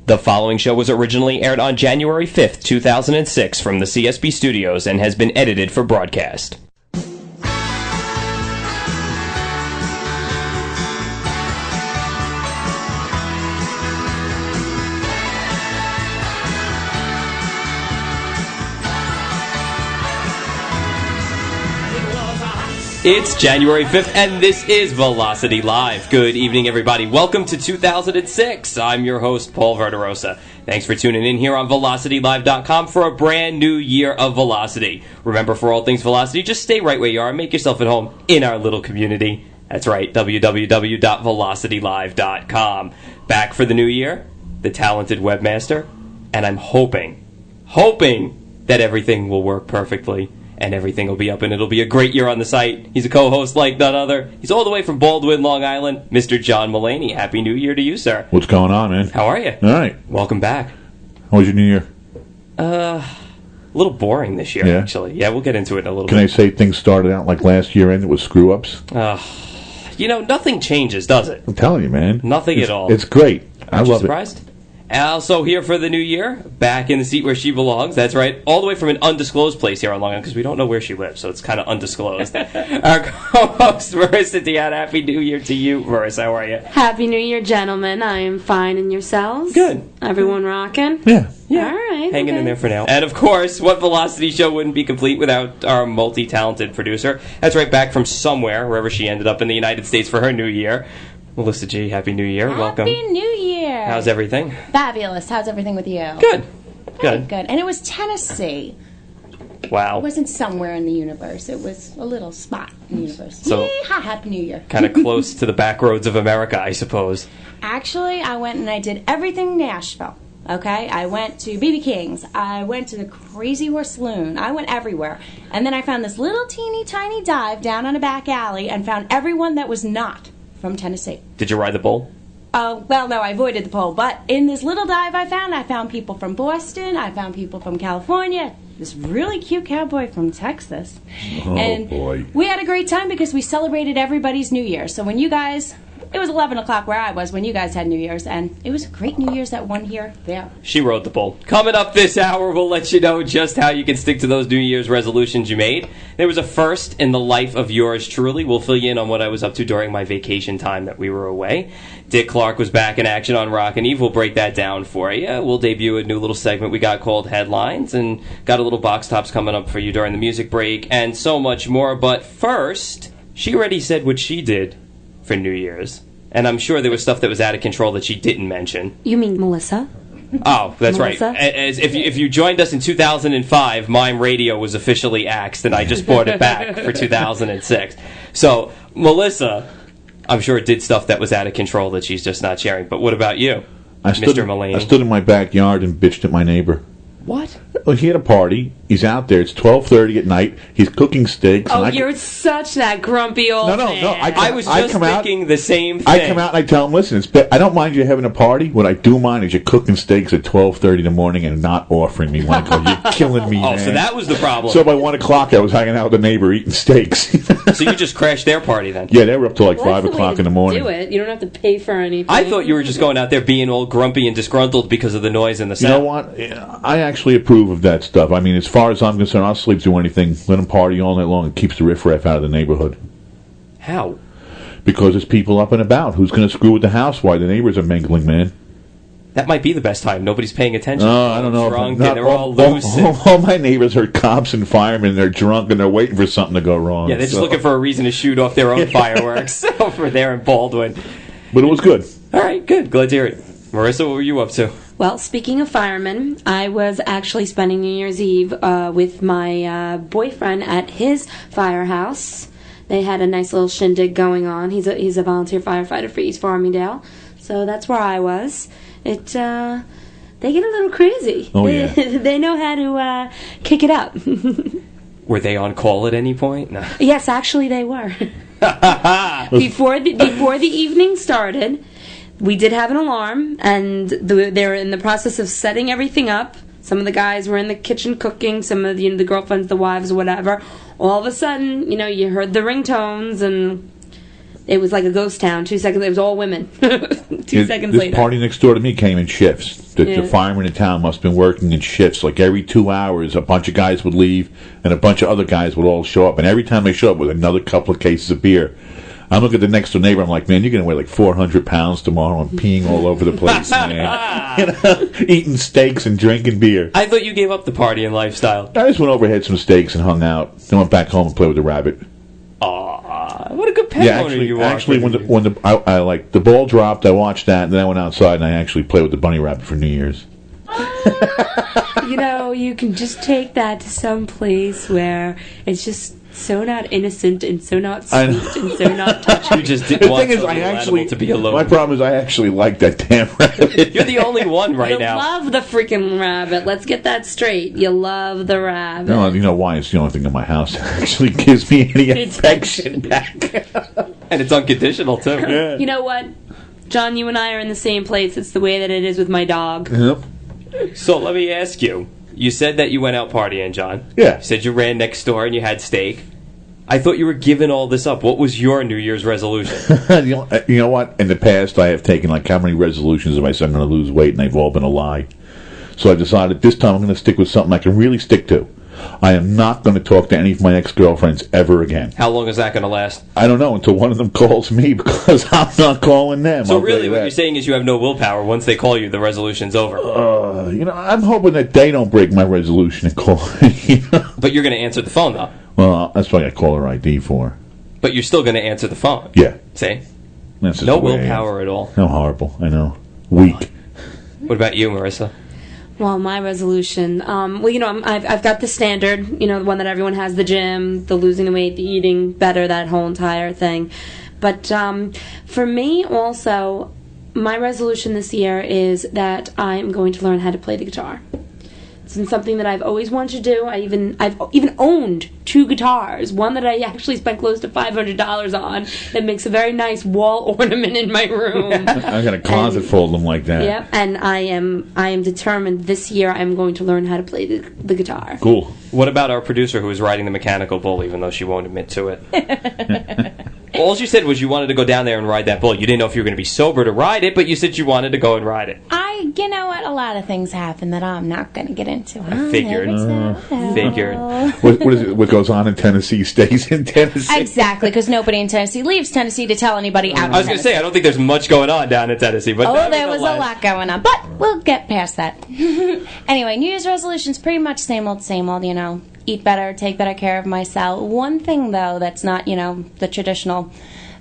The following show was originally aired on January 5th, 2006 from the CSB studios and has been edited for broadcast. It's January 5th, and this is Velocity Live. Good evening, everybody. Welcome to 2006. I'm your host, Paul Verderosa. Thanks for tuning in here on VelocityLive.com for a brand new year of Velocity. Remember, for all things Velocity, just stay right where you are and make yourself at home in our little community. That's right, www.VelocityLive.com. Back for the new year, the talented webmaster, and I'm hoping that everything will work perfectly. And everything will be up, and it'll be a great year on the site. He's a co-host like none other. He's all the way from Baldwin, Long Island, Mr. John Mulaney. Happy New Year to you, sir. What's going on, man? How are you? All right. Welcome back. How was your New Year? A little boring this year, actually. Yeah, we'll get into it in a little bit. Can I say things started out like last year ended with screw-ups? Nothing changes, does it? I'm telling you, man. Nothing at all. It's great. I love it. Aren't you surprised? Also here for the new year, back in the seat where she belongs. That's right, all the way from an undisclosed place here on Long Island, because we don't know where she lives, so it's kind of undisclosed. Our co-host, Marissa Dion. Happy New Year to you, Marissa. How are you? Happy New Year, gentlemen. I am fine, and yourselves? Good. Everyone rocking? Yeah. All right. Hanging in there for now. And, of course, what Velocity show wouldn't be complete without our multi-talented producer? That's right, back from somewhere, wherever she ended up in the United States for her new year. Melissa G., Happy New Year. Welcome. Happy New Year. How's everything? Fabulous. How's everything with you? Good. Good. And it was Tennessee. Wow. It wasn't somewhere in the universe. It was a little spot in the universe. So, Happy New Year. Kind of close to the back roads of America, I suppose. Actually, I went and I did everything Nashville. Okay? I went to BB King's. I went to the Crazy Horse Saloon. I went everywhere. And then I found this little teeny tiny dive down on a back alley and found everyone that was not from Tennessee. Did you ride the bull? Well, no, I avoided the pole. But in this little dive I found people from Boston. I found people from California. This really cute cowboy from Texas. Boy. We had a great time because we celebrated everybody's New Year. So when you guys... It was 11 o'clock where I was when you guys had New Year's, and it was a great New Year's that one year there. She rode the bull. Coming up this hour, we'll let you know just how you can stick to those New Year's resolutions you made. There was a first in the life of yours truly. We'll fill you in on what I was up to during my vacation time that we were away. Dick Clark was back in action on Rockin' Eve. We'll break that down for you. We'll debut a new little segment we got called Headlines, and got a little box tops coming up for you during the music break, and so much more. But first, she already said what she did for New Year's. And I'm sure there was stuff that was out of control that she didn't mention. You mean Melissa? Oh, that's Melissa? right. If you joined us in 2005, Mime Radio was officially axed, and I just brought it back for 2006. So, Melissa, I'm sure did stuff that was out of control that she's just not sharing. But what about you, Mr. Mulaney? I stood in my backyard and bitched at my neighbor. What? Well, he had a party. He's out there. It's 12:30 at night. He's cooking steaks. Oh, you're such that grumpy old man. No. I was just thinking the same thing. I come out and I tell him, listen, I don't mind you having a party. What I do mind is you're cooking steaks at 12:30 in the morning and not offering me one. You're killing me, man. So that was the problem. So by 1 o'clock, I was hanging out with the neighbor eating steaks. So you just crashed their party then? Yeah, they were up till like 5 o'clock in the morning. Do it. You don't have to pay for anything. I thought you were just going out there being all grumpy and disgruntled because of the noise and the sound. You know what? I actually approve of that stuff. I mean, as far as I'm concerned, I'll sleep through anything. Let them party all night long. It keeps the riffraff out of the neighborhood. How? Because there's people up and about. Who's going to screw with the house while the neighbors are mingling, man? That might be the best time. Nobody's paying attention. I don't know. Drunk and they're all loose. All my neighbors are cops and firemen. And they're drunk and they're waiting for something to go wrong. Yeah, they're just looking for a reason to shoot off their own fireworks over there in Baldwin. But it was good. All right, good. Glad to hear it. Marissa, what were you up to? Well, speaking of firemen, I was actually spending New Year's Eve with my boyfriend at his firehouse. They had a nice little shindig going on. He's a volunteer firefighter for East Farmingdale, so that's where I was. They get a little crazy. Oh, yeah. They know how to kick it up. Were they on call at any point? No. Yes, actually they were. Before the evening started, we did have an alarm, and they were in the process of setting everything up. Some of the guys were in the kitchen cooking, some of the girlfriends, the wives, whatever. All of a sudden, you heard the ringtones, and It was like a ghost town. 2 seconds, it was all women. 2 seconds this later. party next door to me came in shifts. The Yeah. firemen in town must have been working in shifts. Like every 2 hours, a bunch of guys would leave, and a bunch of other guys would all show up. And every time they show up with another couple of cases of beer, I'm looking at the next door neighbor. I'm like, man, you're going to weigh like 400 pounds tomorrow and peeing all over the place, man. You know, eating steaks and drinking beer. I thought you gave up the partying lifestyle. I just went over, had some steaks, and hung out. Then went back home and played with the rabbit. Aw, what a good pet Yeah, owner you are. actually, when I like the ball dropped, I watched that, and then I went outside and I actually played with the bunny rabbit for New Year's. You know, you can just take that to some place where it's just so not innocent and so not sweet and so not touching. You just didn't The want thing is, the I little actually animal to be alone. my problem is I actually like that damn rabbit. You're the only one right You now. love the freaking rabbit. Let's get that straight. You love the rabbit. No, you know why? It's the only thing in my house that actually gives me any affection back. And it's unconditional, too. Yeah. You know what? John, you and I are in the same place. It's the way that it is with my dog. Yep. So let me ask you. You said that you went out partying, John. Yeah. You said you ran next door and you had steak. I thought you were giving all this up. What was your New Year's resolution? You know what? In the past, I have taken like how many resolutions have I said I'm going to lose weight, and they've all been a lie. So I decided this time I'm going to stick with something I can really stick to. I am not going to talk to any of my ex-girlfriends ever again. How long is that going to last? I don't know until one of them calls me because I'm not calling them. So I'll tell really you what that. you're saying is you have no willpower. Once they call you, the resolution's over. You know, I'm hoping that they don't break my resolution and call me. You know? But you're going to answer the phone, though. Well, that's what I got caller ID for. But you're still going to answer the phone. Yeah. See? That's just No the way I am. willpower at all. I'm horrible. I know. Weak. What about you, Marissa? Well, my resolution, I've got the standard, the one that everyone has, the gym, the losing the weight, the eating better, that whole entire thing. But for me also, my resolution this year is that I'm going to learn how to play the guitar. It's been something that I've always wanted to do. I've even owned 2 guitars. One that I actually spent close to $500 on that makes a very nice wall ornament in my room. I got a closet full of them like that. Yep, and I am determined this year I'm going to learn how to play the guitar. Cool. What about our producer who was riding the mechanical bull, even though she won't admit to it? All you said was you wanted to go down there and ride that bull. You didn't know if you were going to be sober to ride it, but you said you wanted to go and ride it. You know what? A lot of things happen that I'm not going to get into. I figured. Figured. What is it? What goes on in Tennessee stays in Tennessee. Exactly, because nobody in Tennessee leaves Tennessee to tell anybody out. I was going to say, I don't think there's much going on down in Tennessee. But Oh, there was a nevertheless. lot going on, but we'll get past that. Anyway, New Year's resolutions pretty much same old, eat better, take better care of myself. One thing, though, that's not, the traditional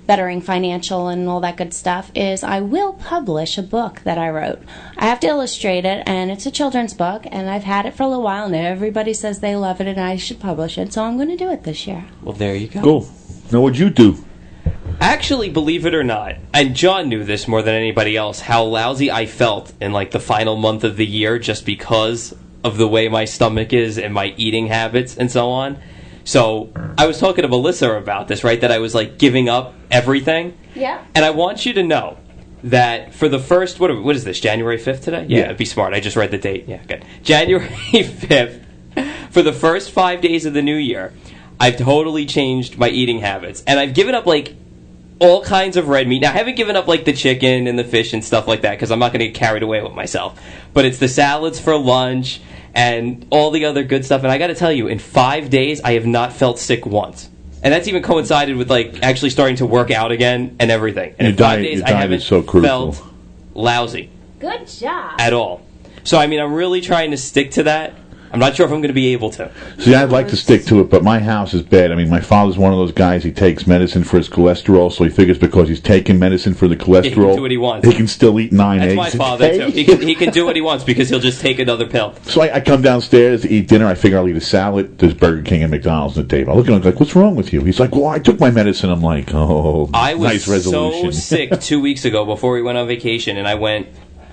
bettering financial and all that good stuff is I will publish a book that I wrote. I have to illustrate it, and it's a children's book, and I've had it for a little while, and everybody says they love it, and I should publish it, so I'm going to do it this year. Well, there you go. Cool. Now, what'd you do? Actually, believe it or not, and John knew this more than anybody else, how lousy I felt in like the final month of the year just because of the way my stomach is and my eating habits and so on. So I was talking to Melissa about this, right, that I was like giving up everything. Yeah. And I want you to know that for the first, what is this, January 5th today? Yeah, it'd be smart. I just read the date. Yeah, good. January 5th, for the first 5 days of the new year, I've totally changed my eating habits. And I've given up like all kinds of red meat. Now, I haven't given up like the chicken and the fish and stuff like that because I'm not going to get carried away with myself. But it's the salads for lunch and all the other good stuff. And I got to tell you, in 5 days, I have not felt sick once. And that's even coincided with like actually starting to work out again and everything. And Your in 5 diet- days, your I diet haven't is so crucial. felt lousy Good job. at all. So, I mean, I'm really trying to stick to that. I'm not sure if I'm going to be able to. See, I'd like to stick to it, but my house is bad. I mean, my father's one of those guys, he takes medicine for his cholesterol, so he figures because he's taking medicine for the cholesterol, He can do what he wants. he can still eat 9 That's eggs my a father, day. too. He can do what he wants because he'll just take another pill. So I come downstairs to eat dinner. I figure I'll eat a salad. There's Burger King and McDonald's on the table. I look at him like, what's wrong with you? He's like, well, I took my medicine. I'm like, oh, I was nice resolution. so sick 2 weeks ago before we went on vacation, and I went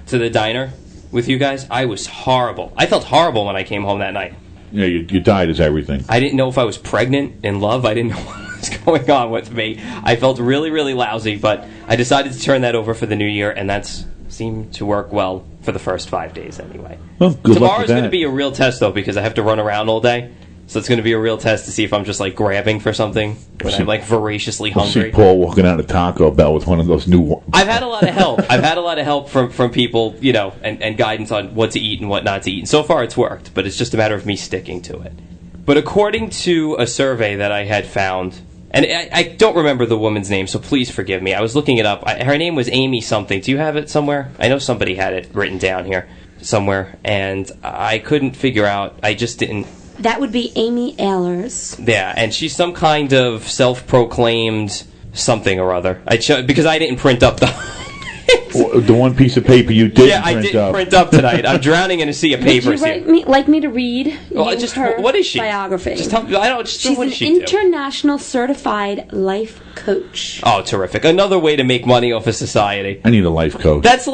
to the diner with you guys. I was horrible. I felt horrible when I came home that night. Yeah, your diet is everything. I didn't know if I was pregnant in love. I didn't know what was going on with me. I felt really, really lousy, but I decided to turn that over for the new year, and that's seemed to work well for the first 5 days anyway. Well, good luck with Tomorrow's that. going to be a real test, though, because I have to run around all day. So it's going to be a real test to see if I'm just like grabbing for something when I'm like voraciously I'll see hungry. Paul walking out of Taco Bell with one of those new. I've had a lot of help. I've had a lot of help from people, you know, and guidance on what to eat and what not to eat. And so far it's worked, but it's just a matter of me sticking to it. But according to a survey that I had found, and I don't remember the woman's name, so please forgive me. I was looking it up. Her name was Amy something. Do you have it somewhere? I know somebody had it written down here somewhere, and I couldn't figure out. I just didn't. That would be Amy Ehlers. Yeah, and she's some kind of self-proclaimed something or other. Because I didn't print up The one piece of paper you did I didn't print up tonight. I'm drowning in a sea of papers Would you like me to read her what is she? biography? Just tell me. She's what an does she do? international certified life coach. Oh, terrific! Another way to make money off of society. I need a life coach. That's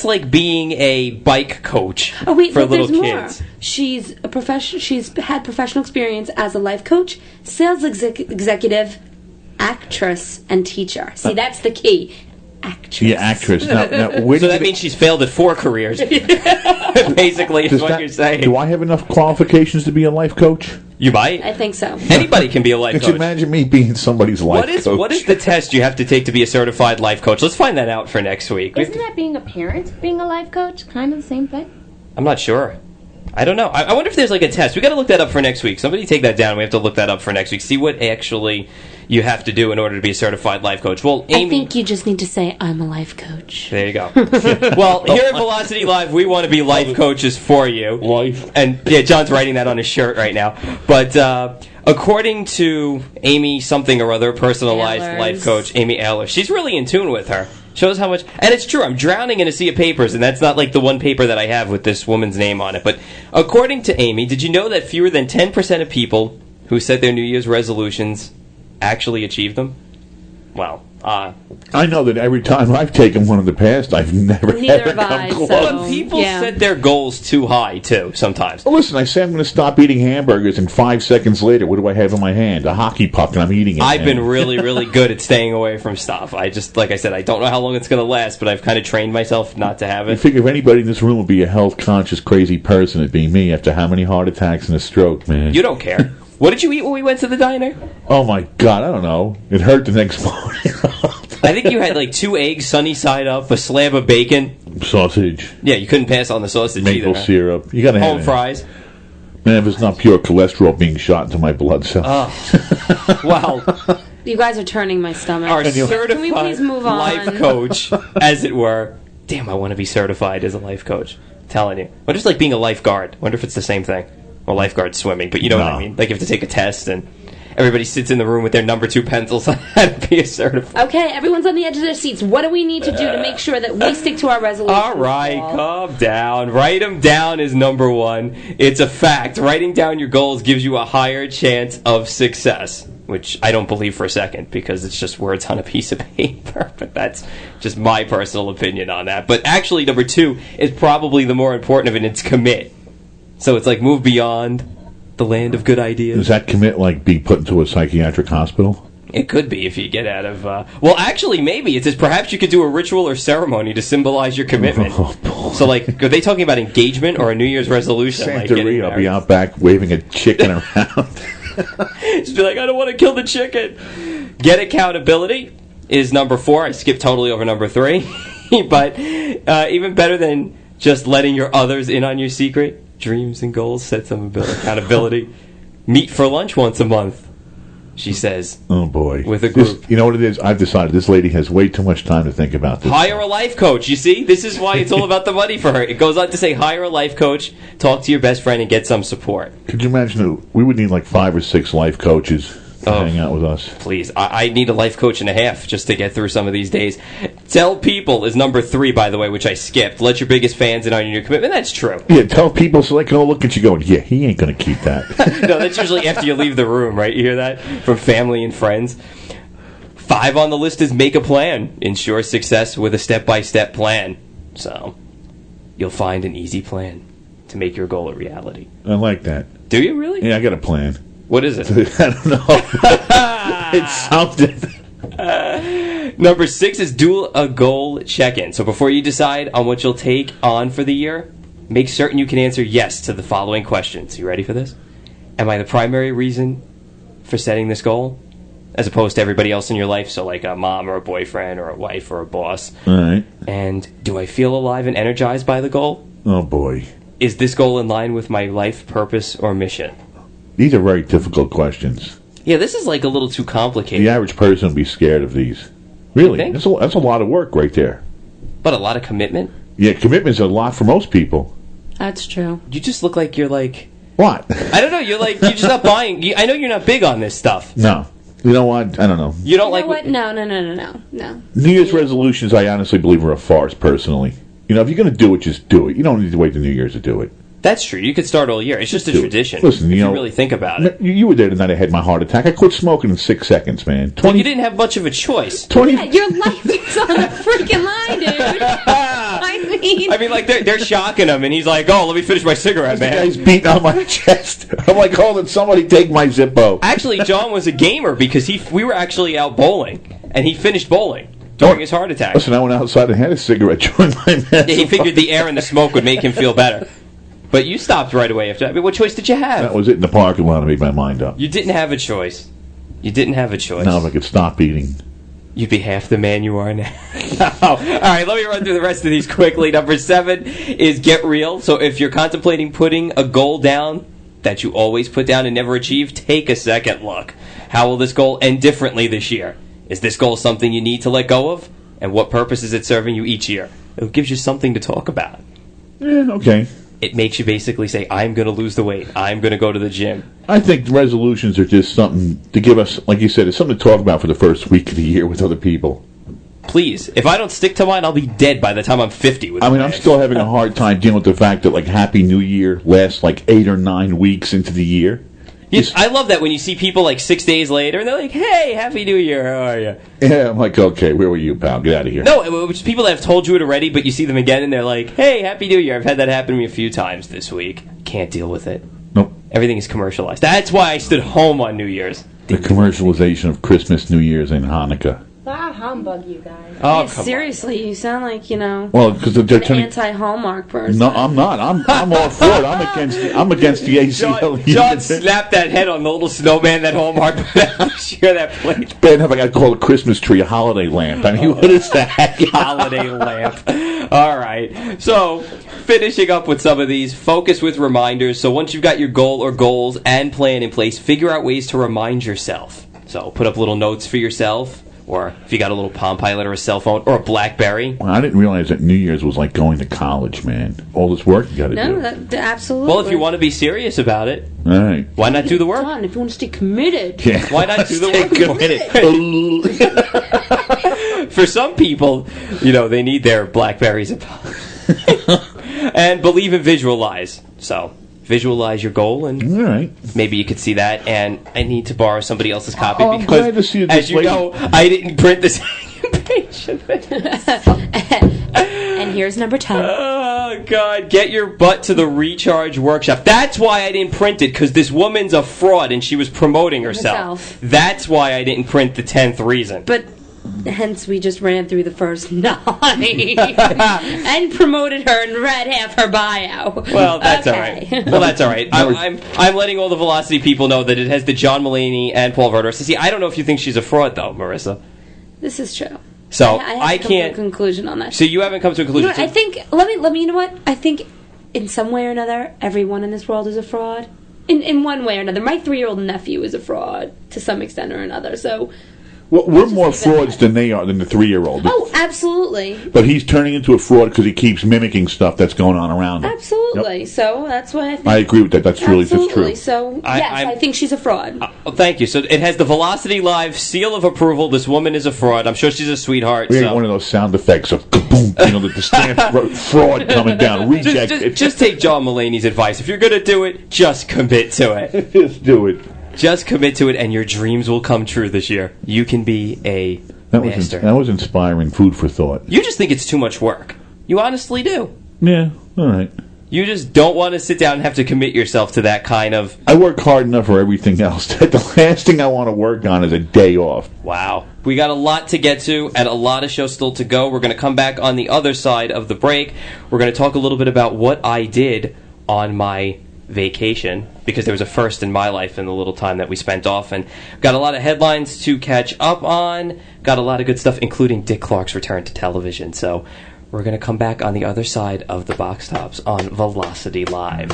like being a bike coach Oh wait, for but little there's kids. more. She's a She's had professional experience as a life coach, sales executive, actress, and teacher. See, that's the key. Actress. Yeah, actress. Now So that means she's failed at 4 careers. Basically, is what you're saying. Do I have enough qualifications to be a life coach? You might. I think so. Anybody can be a life Could coach. you imagine me being somebody's life coach? What is the test you have to take to be a certified life coach? Let's find that out for next week. Isn't that being a parent, being a life coach, kind of the same thing? I'm not sure. I don't know. I wonder if there's like a test. We got to look that up for next week. Somebody take that down. We have to look that up for next week. See what actually you have to do in order to be a certified life coach. Well, Amy, I think you just need to say, I'm a life coach. there you go. Well, here at Velocity Live, we want to be life coaches for you. Life. And yeah, John's writing that on his shirt right now. But according to Amy something or other, personalized Ehlers. life coach, Amy Ehlers, she's really in tune with her. Shows how much, and it's true, I'm drowning in a sea of papers, and that's not like the one paper that I have with this woman's name on it. But according to Amy, did you know that fewer than 10% of people who set their New Year's resolutions actually achieve them? Well, I know that every time I've taken one in the past, I've never Neither ever have I, come close. so- but people yeah. set their goals too high, too, sometimes. Well, listen, I say I'm going to stop eating hamburgers, and 5 seconds later, what do I have in my hand? A hockey puck, and I'm eating it. I've been really, really good at staying away from stuff. I just, like I said, I don't know how long it's going to last, but I've kind of trained myself not to have I it. figure if anybody in this room would be a health-conscious, crazy person, it'd be me after how many heart attacks and a stroke, man. You don't care. What did you eat when we went to the diner? Oh, my God, I don't know. It hurt the next morning. I think you had like 2 eggs sunny side up, a slab of bacon. Sausage, Yeah, you couldn't pass on the sausage maple either. Huh? syrup. You got to have Home it. fries. Man, if it's not pure cholesterol being shot into my blood cells. Well, You guys are turning my stomach. our Can we certified please move on? life coach, as it were. Damn, I want to be certified as a life coach. I'm telling you. What if it's like being a lifeguard? Wonder if it's the same thing. Well, lifeguard swimming, but you know what I No. mean. Like you have to take a test and everybody sits in the room with their number 2 pencils on how to be a certified. Okay, everyone's on the edge of their seats. What do we need to do to make sure that we stick to our resolutions? All right, Paul? calm down. Write them down is number 1. It's a fact. Writing down your goals gives you a higher chance of success, which I don't believe for a second because it's just words on a piece of paper. But that's just my personal opinion on that. But actually, number 2 is probably the more important of it. It's commit. So it's like move beyond the land of good ideas. Does that commit, like, be put into a psychiatric hospital? It could be if you get out of... well, actually, maybe. It says perhaps you could do a ritual or ceremony to symbolize your commitment. Oh, boy. So, like, are they talking about engagement or a New Year's resolution? Like getting Santeria, I'll be married? out back waving a chicken around. Just be like, I don't want to kill the chicken. Get accountability is number 4. I skipped totally over number 3. But even better than just letting your others in on your secret, dreams and goals, set some accountability. Meet for lunch once a month, she says. Oh, boy. With a group. You know what it is? I've decided this lady has way too much time to think about this. Hire a life coach. You see? This is why it's all about the money for her. It goes on to say, hire a life coach, talk to your best friend, and get some support. Could you imagine that we would need like 5 or 6 life coaches to Oh. hang out with us? Please. I need a life coach and a half just to get through some of these days. Tell people is number 3, by the way, which I skipped. Let your biggest fans in on your commitment. That's true. Yeah, tell people so they can all look at you going, yeah, he ain't going to keep that. No, that's usually after you leave the room, right? You hear that from family and friends. 5 on the list is make a plan. Ensure success with a step-by-step plan. So, you'll find an easy plan to make your goal a reality. I like that. Do you really? Yeah, I got a plan. What is it? I don't know. It's something. Number 6 is do a goal check-in. So before you decide on what you'll take on for the year, make certain you can answer yes to the following questions. You ready for this? am I the primary reason for setting this goal? As opposed to everybody else in your life, so like a mom or a boyfriend or a wife or a boss. All right. And do I feel alive and energized by the goal? Oh, boy. Is this goal in line with my life purpose or mission? These are very difficult questions. Yeah, this is like a little too complicated. The average person would be scared of these. Really? You think? That's a lot of work right there. But a lot of commitment? Yeah, commitment's a lot for most people. That's true. You just look like you're like... What? I don't know, you're just not buying... I know you're not big on this stuff. No. You know what? I don't know. You don't You like... know what? No. New Year's resolutions, I honestly believe, are a farce, personally. You know, if you're going to do it, just do it. You don't need to wait to New Year's to do it. That's true. You could start all year. It's just a Do it. tradition. Listen, if you know, really think about it. You were there the night I had my heart attack. I quit smoking in 6 seconds, man. Well, you didn't have much of a choice. 20. Yeah, your life is on the freaking line, dude. I mean, like, they're shocking him, and he's like, oh, let me finish my cigarette, The man. guy's beating on my chest. I'm like, hold on, somebody take my Zippo. Actually, John was a gamer because we were actually out bowling, and he finished bowling during his heart attack. Listen, I went outside and had a cigarette during my match. Yeah, he figured the air and the smoke would make him feel better. But you stopped right away after that. I mean, what choice did you have? That was it in the parking lot. I made my mind up. You didn't have a choice. You didn't have a choice. Now if I could stop eating. You'd be half the man you are now. All right, let me run through the rest of these quickly. Number 7 is get real. So if you're contemplating putting a goal down that you always put down and never achieve, take a second look. How will this goal end differently this year? Is this goal something you need to let go of? And what purpose is it serving you each year? It gives you something to talk about. Yeah, okay. It makes you basically say, I'm going to lose the weight. I'm going to go to the gym. I think resolutions are just something to give us, like you said, it's something to talk about for the first week of the year with other people. Please, if I don't stick to mine, I'll be dead by the time I'm 50. I mean, I'm still having a hard time dealing with the fact that, like, Happy New Year lasts, like, 8 or 9 weeks into the year. Yes, I love that when you see people, like, 6 days later, and they're like, hey, Happy New Year, how are you? Yeah, I'm like, okay, where were you, pal? Get out of here. No, it's people that have told you it already, but you see them again, and they're like, hey, Happy New Year. I've had that happen to me a few times this week. Can't deal with it. Nope. Everything is commercialized. That's why I stood home on New Year's. The commercialization of Christmas, New Year's, and Hanukkah. Bah, humbug, you guys. Oh, Hey, come seriously, you sound like, Well, because they're an turning... anti-Hallmark person. No, I'm not. I'm all for it. I'm against the ACLU. John slapped that head on the little snowman that Hallmark put out this year, that plate. Bad enough I got to call a Christmas tree a holiday lamp. I mean, what is that? Holiday lamp. All right. So, finishing up with some of these, focus with reminders. So once you've got your goal or goals and plan in place, figure out ways to remind yourself. So put up little notes for yourself, or if you got a little Palm Pilot or a cell phone or a BlackBerry. Well, I didn't realize that New Year's was like going to college, man. All this work you got to do. No, absolutely. Well, if you want to be serious about it, All right. why not do the work? John, if you want to stay committed. Yeah. Why not do the work? For some people, they need their Blackberries. And believe and visualize. So, visualize your goal, and All right. maybe you could see that. And I need to borrow somebody else's copy Oh, I'm because, glad to see this as you lady. know, I didn't print the second page of this. And here's number 10. Oh, God. Get your butt to the Recharge Workshop. That's why I didn't print it, because this woman's a fraud and she was promoting herself. That's why I didn't print the 10th reason. But hence we just ran through the first 9 and promoted her and read half her bio. Well, that's Okay. all right. Well, that's all right. I'm letting all the Velocity people know that it has the John Mulaney and Paul Verderosa. See, I don't know if you think she's a fraud, though, Marissa. This is true. So I I haven't come to a can't. conclusion on that. So you haven't come to a You know conclusion. what, I think let me you know what? I think in some way or another everyone in this world is a fraud. In one way or another. My 3-year-old nephew is a fraud to some extent or another. So Well, we're more frauds than they are, than the 3-year-old. oh, absolutely. But he's turning into a fraud because he keeps mimicking stuff that's going on around him. Absolutely. So that's why I think I agree with that. That's really just absolutely. true. So I think she's a fraud. Oh, thank you. So it has the Velocity Live seal of approval. This woman is a fraud. I'm sure she's a sweetheart. We So. had one of those sound effects of kaboom, the stamp fraud coming down, rejected. Just take John Mulaney's advice. If you're going to do it, just commit to it. Just do it. Just commit to it, and your dreams will come true this year. You can be a master. That was inspiring. Food for thought. You just think it's too much work. You honestly do. Yeah, all right. You just don't want to sit down and have to commit yourself to that kind of... I work hard enough for everything else. The last thing I want to work on is a day off. Wow. We got a lot to get to and a lot of shows still to go. We're going to come back on the other side of the break. We're going to talk a little bit about what I did on my vacation because there was a first in my life in the little time that we spent off, and got a lot of headlines to catch up on, got a lot of good stuff, including Dick Clark's return to television. So we're going to come back on the other side of the box tops on Velocity Live.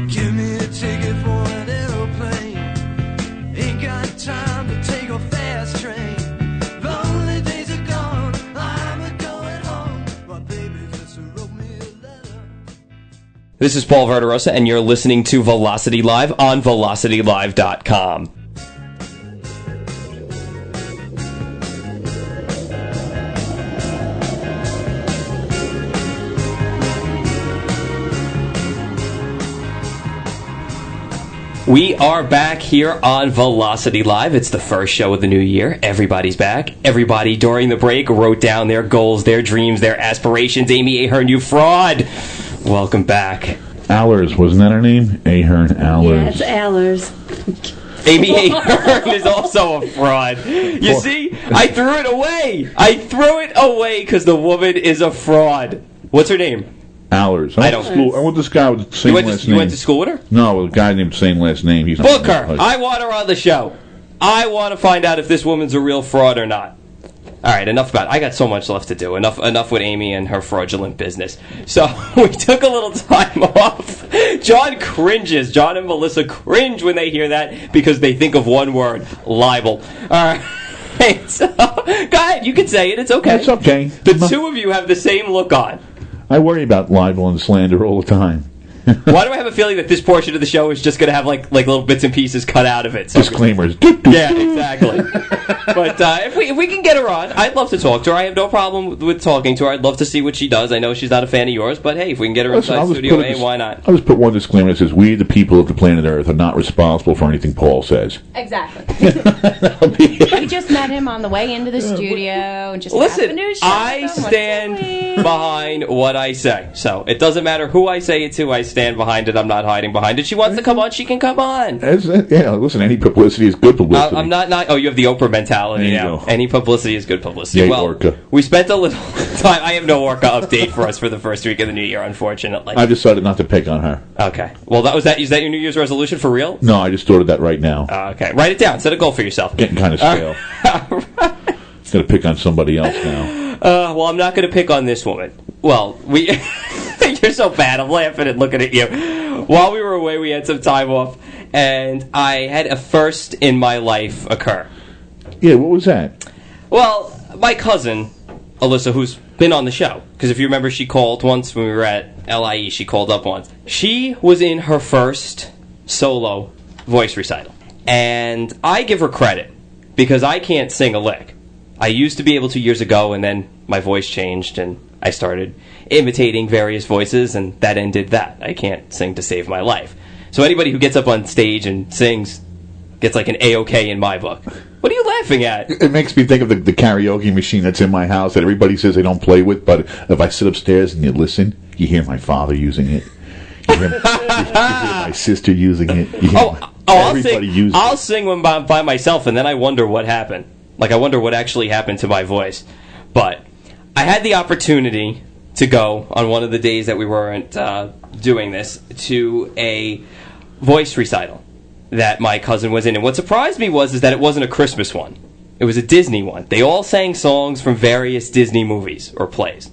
Give me a ticket for an aeroplane. Ain't got time to take a fast train. Lonely days are gone, I'm a going home. My baby just wrote me a letter. This is Paul Verderosa, and you're listening to Velocity Live on VelocityLive.com. We are back here on Velocity Live. It's the first show of the new year. Everybody's back. Everybody during the break wrote down their goals, their dreams, their aspirations. Amy Ahern, you fraud. Welcome back. Allers, wasn't that her name? Ahern Allers. Yeah, it's Allers. Amy Ahern is also a fraud. You see, I threw it away. I threw it away because the woman is a fraud. What's her name? Allers. I don't- I want this guy with the same last name. You went to school with her? No, with a guy named same last name. He's Book her. I want her on the show. I want to find out if this woman's a real fraud or not. All right, enough about it. I got so much left to do. Enough with Amy and her fraudulent business. So we took a little time off. John cringes. John and Melissa cringe when they hear that because they think of one word, libel. All right. So, go ahead. You can say it. It's okay. It's okay. The two of you have the same look on. I worry about libel and slander all the time. Why do I have a feeling that this portion of the show is just going to have like little bits and pieces cut out of it? So Disclaimers. yeah, exactly. But if we can get her on, I'd love to talk to her. I have no problem with talking to her. I'd love to see what she does. I know she's not a fan of yours, but hey, if we can get her inside Studio A, why not? I'll just put one disclaimer that says, we, the people of the planet Earth, are not responsible for anything Paul says. Exactly. We just met him on the way into the studio. And just Listen, happened to show I us what's stand doing. behind what I say. So it doesn't matter who I say it to. I stand behind it. I'm not hiding behind it. She wants to come on. She can come on. Yeah, listen, any publicity is good publicity. I'm not. Oh, you have the Oprah mentality There you now. go. Any publicity is good publicity. Yay, well, Orca. we spent a little time. I have no Orca update for us for the first week of the new year, unfortunately. I decided not to pick on her. Okay. Well, that was that. Is that your New Year's resolution for real? No, I just thought of that right now. Okay. Write it down. Set a goal for yourself. Getting kind of stale. Going to pick on somebody else now. Well, I'm not going to pick on this woman. Well, we. You're so bad. I'm laughing and looking at you. While we were away, we had some time off, and I had a first in my life occur. Yeah, what was that? Well, my cousin, Alyssa, who's been on the show, because if you remember, she called once when we were at LIE. She called up once. She was in her first solo voice recital, and I give her credit because I can't sing a lick. I used to be able to years ago, and then my voice changed, and I started imitating various voices, and that ended that. I can't sing to save my life. So anybody who gets up on stage and sings gets like an A-OK in my book. What are you laughing at? It makes me think of the karaoke machine that's in my house that everybody says they don't play with, but if I sit upstairs and you listen, you hear my father using it. You hear my sister using it. You hear everybody using it. I'll sing when by myself, and then I wonder what happened. Like, I wonder what actually happened to my voice. But I had the opportunity to go on one of the days that we weren't doing this to a voice recital that my cousin was in. And what surprised me is that it wasn't a Christmas one. It was a Disney one. They all sang songs from various Disney movies or plays.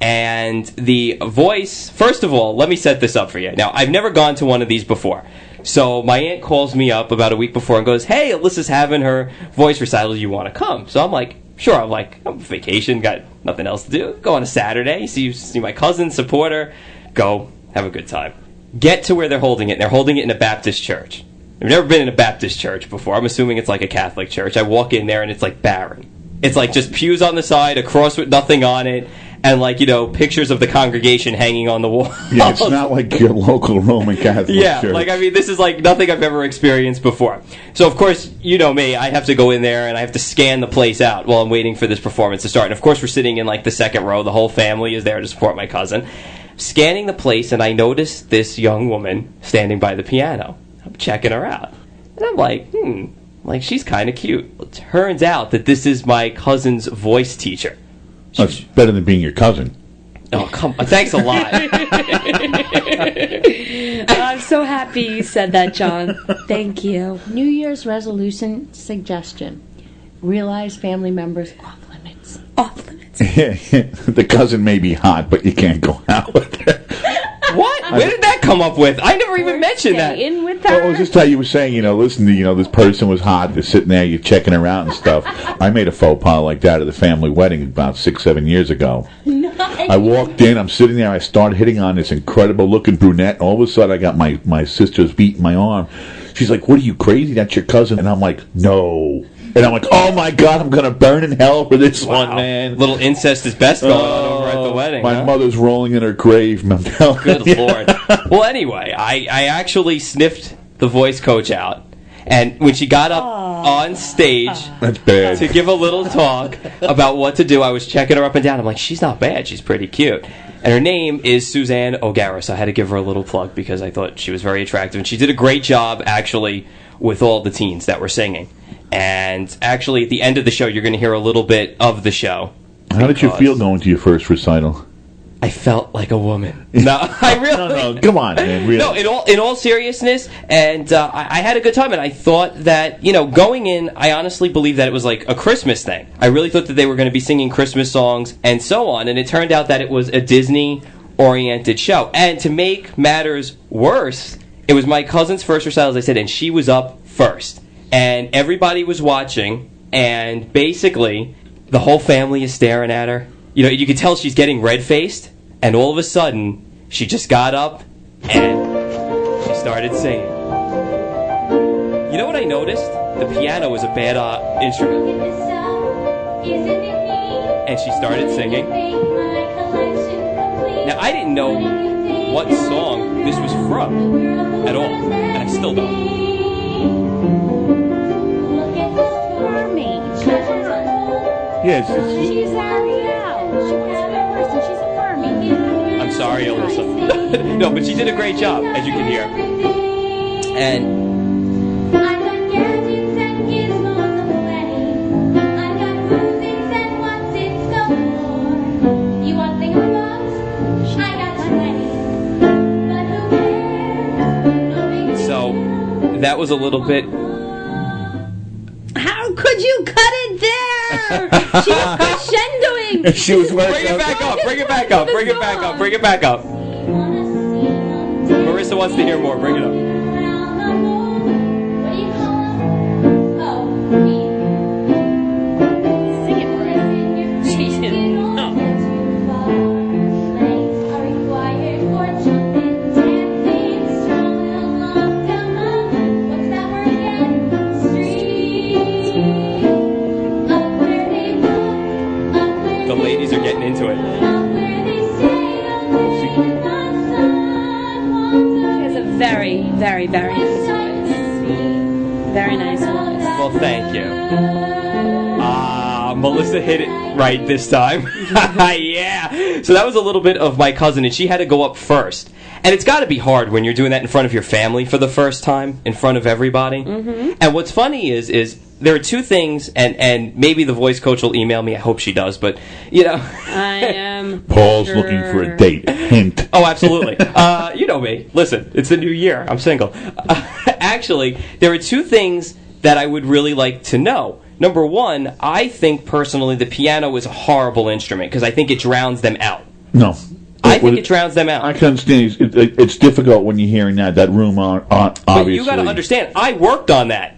And the voice, first of all, let me set this up for you. Now, I've never gone to one of these before. So my aunt calls me up about a week before and goes, hey, Alyssa's having her voice recital. You want to come? So I'm like, sure. I'm like, I'm on vacation, got nothing else to do. Go on a Saturday, see my cousin, support her, go, have a good time. Get to where they're holding it. They're holding it in a Baptist church. I've never been in a Baptist church before. I'm assuming it's like a Catholic church. I walk in there and it's like barren. It's like just pews on the side, a cross with nothing on it, and like, pictures of the congregation hanging on the wall. Yeah, it's not like your local Roman Catholic church. Like, I mean, this is like nothing I've ever experienced before. So, of course, you know me, I have to go in there and I have to scan the place out while I'm waiting for this performance to start. And, of course, we're sitting in, like, the second row. The whole family is there to support my cousin. Scanning the place, and I notice this young woman standing by the piano. I'm checking her out. And I'm like, she's kind of cute. It turns out that this is my cousin's voice teacher. That's better than being your cousin. Oh, come on. Thanks a lot. I'm so happy you said that, John. Thank you. New Year's resolution suggestion. Realize family members off limits. Off limits. The cousin may be hot, but you can't go out with her. What? Where did that come up with? I never even mentioned that. Stay in with Well, it her. was just how you were saying, listen to, this person was hot. They're sitting there, you're checking her out and stuff. I made a faux pas like that at the family wedding about 6-7 years ago. I walked in, I'm sitting there, I started hitting on this incredible looking brunette. All of a sudden, I got my sister's beat in my arm. She's like, "What are you, crazy? That's your cousin?" And I'm like, "No." And I'm like, "Oh my God, I'm going to burn in hell for this one, man." Little incest is best going on over at the wedding. My huh? mother's rolling in her grave. I'm telling Good you. Lord. Well, anyway, I actually sniffed the voice coach out. And when she got up on stage That's bad. to give a little talk about what to do, I was checking her up and down. I'm like, she's not bad. She's pretty cute. And her name is Suzanne O'Gara, so I had to give her a little plug because I thought she was very attractive. And she did a great job, actually, with all the teens that were singing. And actually, at the end of the show, you're going to hear a little bit of the show. How did you because feel going to your first recital? I felt like a woman. No, I really... No, come on, man. Really. No, in all seriousness, and I had a good time, and I thought that, going in, I honestly believed that it was like a Christmas thing. I really thought that they were going to be singing Christmas songs and so on, and it turned out that it was a Disney-oriented show. And to make matters worse, it was my cousin's first recital, as I said, and she was up first. And everybody was watching, and basically, the whole family is staring at her. You could tell she's getting red-faced, and all of a sudden, she just got up, and she started singing. You know what I noticed? The piano was a bad instrument. And she started singing. Now, I didn't know what song this was from at all, and I still don't. Yes. She's Ariel. She was first, and she's a Fermi. I'm sorry, Alyssa. No, but she did a great job, as you can hear. And so that was a little bit. How could you cut it there? She was crescendoing. She was Bring it back up, bring it back up, bring it back up, bring it back up. Marissa wants to hear more, bring it up. Sing it, Marissa. She didn't. No. The ladies are getting into it. She has a very, very, very nice voice. Very nice voice. Well, thank you. Melissa hit it right this time. Yeah. So that was a little bit of my cousin, and she had to go up first. And it's got to be hard when you're doing that in front of your family for the first time, in front of everybody. Mm-hmm. And what's funny is there are two things, and maybe the voice coach will email me. I hope she does, but, I am Paul's sure. looking for a date. Hint. Oh, absolutely. You know me. Listen, it's the new year. I'm single. Actually, there are two things that I would really like to know. Number one, I think personally the piano is a horrible instrument because I think it drowns them out. No. I think it drowns them out. I can understand. It's difficult when you're hearing that room on obviously. But you got to understand, I worked on that.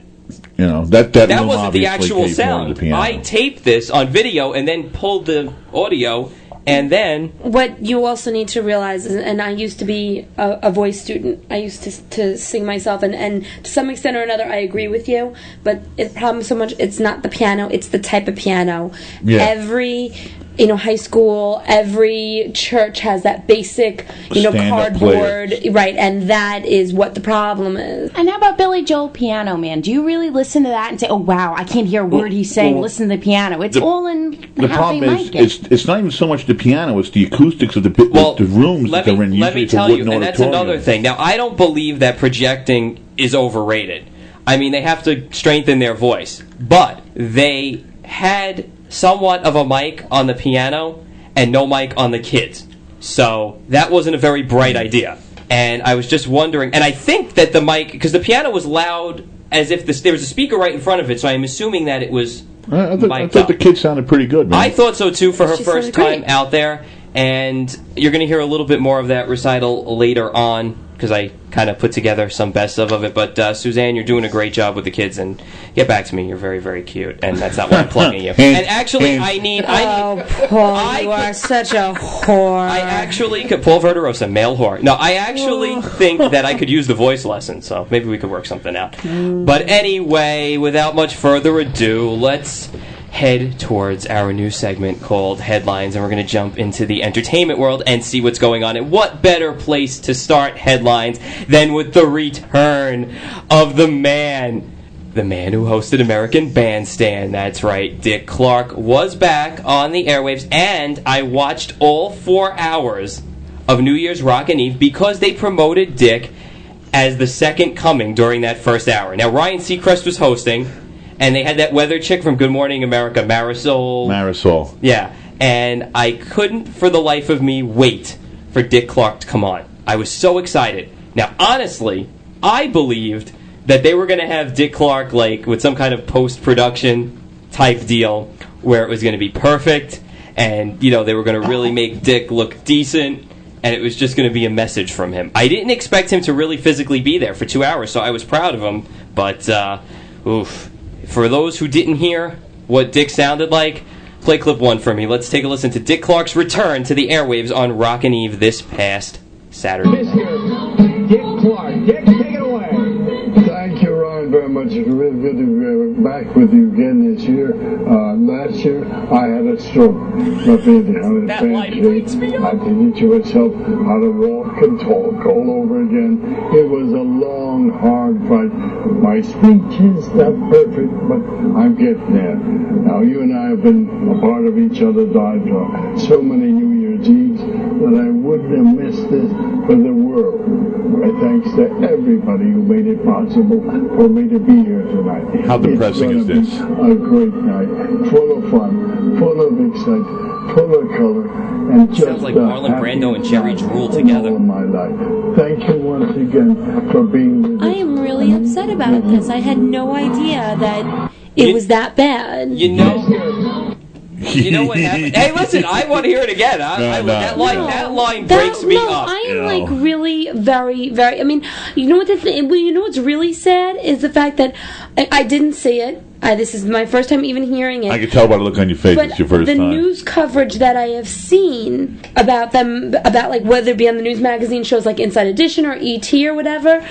That room wasn't the obviously actual taped more than the sound. piano. I taped this on video and then pulled the audio, and then What you also need to realize is, and I used to be a voice student. I used to sing myself, and to some extent or another, I agree with you. But the problem so much, it's not the piano; it's the type of piano. Yeah. Every high school, every church has that basic, Stand-up cardboard, players. right? And that is what the problem is. And how about Billy Joel Piano Man? Do you really listen to that and say, "Oh wow, I can't hear a word he's saying"? Listen to the piano. It's all in The how problem they is, mic it. it's not even so much the piano; it's the acoustics of the rooms that they're in. Let me Usually it's a tell you, wooden and that's auditorium. another thing. Now, I don't believe that projecting is overrated. I mean, they have to strengthen their voice. But they had somewhat of a mic on the piano and no mic on the kids. So that wasn't a very bright idea. And I was just wondering, and I think that the mic, because the piano was loud as if there was a speaker right in front of it, so I'm assuming that it was I mic'd thought up. the kid sounded pretty good, man. I thought so too for her She first sounded time great. out there, and you're going to hear a little bit more of that recital later on, because I kind of put together some best of it. But Suzanne, you're doing a great job with the kids, and get back to me. You're very, very cute, and that's not why I'm plugging you. And actually, I need. Oh, Paul, you are such a whore. I actually could Paul Verderosa, male whore. No, I actually think that I could use the voice lesson, so maybe we could work something out. But anyway, without much further ado, let's head towards our new segment called Headlines, and we're going to jump into the entertainment world and see what's going on. And what better place to start headlines than with the return of the man who hosted American Bandstand. That's right, Dick Clark was back on the airwaves, and I watched all 4 hours of New Year's Rockin' Eve because they promoted Dick as the second coming during that first hour. Now, Ryan Seacrest was hosting, and they had that weather chick from Good Morning America, Marisol. Yeah, and I couldn't for the life of me wait for Dick Clark to come on. I was so excited. Now, honestly, I believed that they were going to have Dick Clark like with some kind of post-production type deal where it was going to be perfect, and they were going to really make Dick look decent, and it was just going to be a message from him. I didn't expect him to really physically be there for 2 hours, so I was proud of him, but oof. For those who didn't hear what Dick sounded like, play clip 1 for me. Let's take a listen to Dick Clark's return to the airwaves on Rockin' Eve this past Saturday. Mr. Dick Clark. Dick, take it away. Thank you, Ron, very much. It's really good to be back with you again this year. Last year, I had a stroke. That light wakes me up. I had to teach myself how to walk and talk all over again. It was a long, hard fight. My speech is not perfect, but I'm getting there. Now, you and I have been a part of each other's lives on so many New Year's Eves that I wouldn't have missed this for the world. My thanks to everybody who made it possible for me to be here tonight. How depressing is It's this? gonna be a great night, full of fun, full of excitement, full of color, and just Sounds like Marlon Brando and Jerry Drool together. all of my life. Thank you once again for being with I us. am really upset about this. I had no idea that it was that bad. You know what happened? Hey, listen, I want to hear it again. That line breaks me up. I am like really very, very. I mean, you know what's really sad is the fact that I didn't see it. This is my first time even hearing it. I can tell by the look on your face But it's your first the time. news coverage that I have seen about them, about like whether it be on the news magazine shows like Inside Edition or ET or whatever,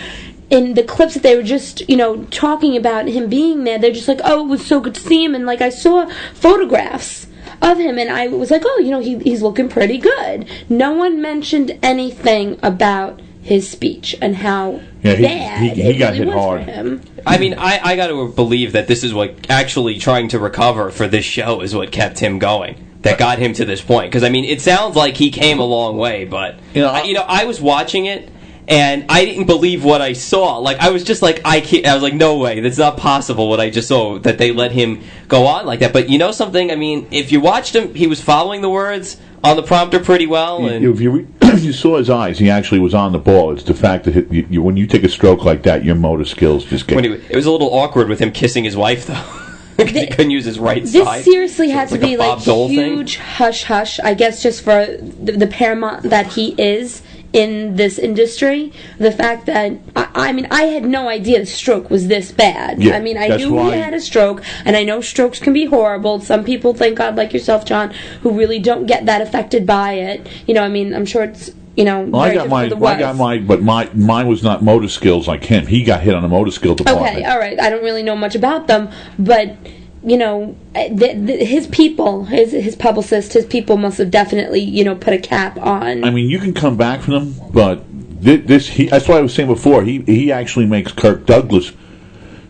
in the clips that they were just, talking about him being there, they're just like, oh, it was so good to see him. And like I saw photographs of him, and I was like, oh, he's looking pretty good. No one mentioned anything about his speech and how bad he got it hit was hard. for him. I mean, I got to believe that this is what actually trying to recover for this show is what kept him going. That got him to this point. Because, I mean, it sounds like he came a long way, but, I was watching it, and I didn't believe what I saw. Like, I was just like, I was like, no way, that's not possible what I just saw, that they let him go on like that. But you know something? I mean, if you watched him, he was following the words on the prompter pretty well. And If you saw his eyes, he actually was on the ball. It's the fact that when you take a stroke like that, your motor skills just get... it was a little awkward with him kissing his wife, though. Because he couldn't use his right This side. seriously So had it's to like a be Bob like Dole thing. huge hush hush, I guess, just for the paramount that he is in this industry. The fact that I mean, I had no idea the stroke was this bad. Yeah, I mean, I that's knew why- he had a stroke, and I know strokes can be horrible. Some people, thank God, like yourself, John, who really don't get that affected by it. I mean, I'm sure it's Well, I got mine, but mine was not motor skills like him. He got hit on the motor skill department. Okay, all right. I don't really know much about them, but his people, his publicist, his people must have definitely put a cap on. I mean, you can come back from them, but that's what I was saying before. He actually makes Kirk Douglas